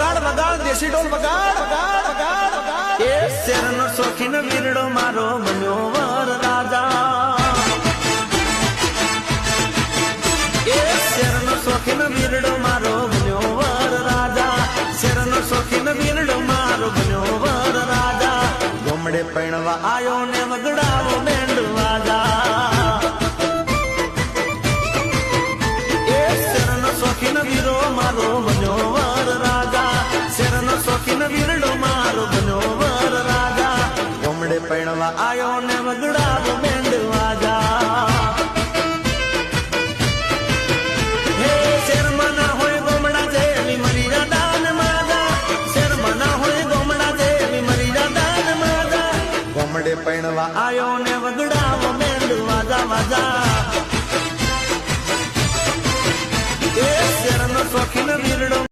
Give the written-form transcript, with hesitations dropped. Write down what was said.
વગાડ વગાડ દેશી ઢોલ વગાડ વગાડ વગાડ વગાડ એ શેરનો શોખીન વીરડો મારો બન્યો વર રાજા એ શેરનો શોખીન વીરડો મારો બન્યો વર રાજા શેરનો શોખીન વીરડો મારો બન્યો વર રાજા ગોમડે પૈણવા આયો ને વગડાવો બેન્ડ વાજા શોખીન વીરો મારો બન્યો વર રાજા શેરનો શોખીન વીરડો મારો બન્યો વર રાજા ગોમડે પૈણવા આયો ને વગડાવો બેન્ડ વાજા હે શેરમાં ના હોય ગોમડા જેવી મરી રાધા ને માજા શેરમાં ના હોય ગોમડા જેવી મરી રાધા ને માજા ગોમડે પૈણવા આયો ને વગડાવો બેન્ડ વાજા વાજા શોખીન વીરડો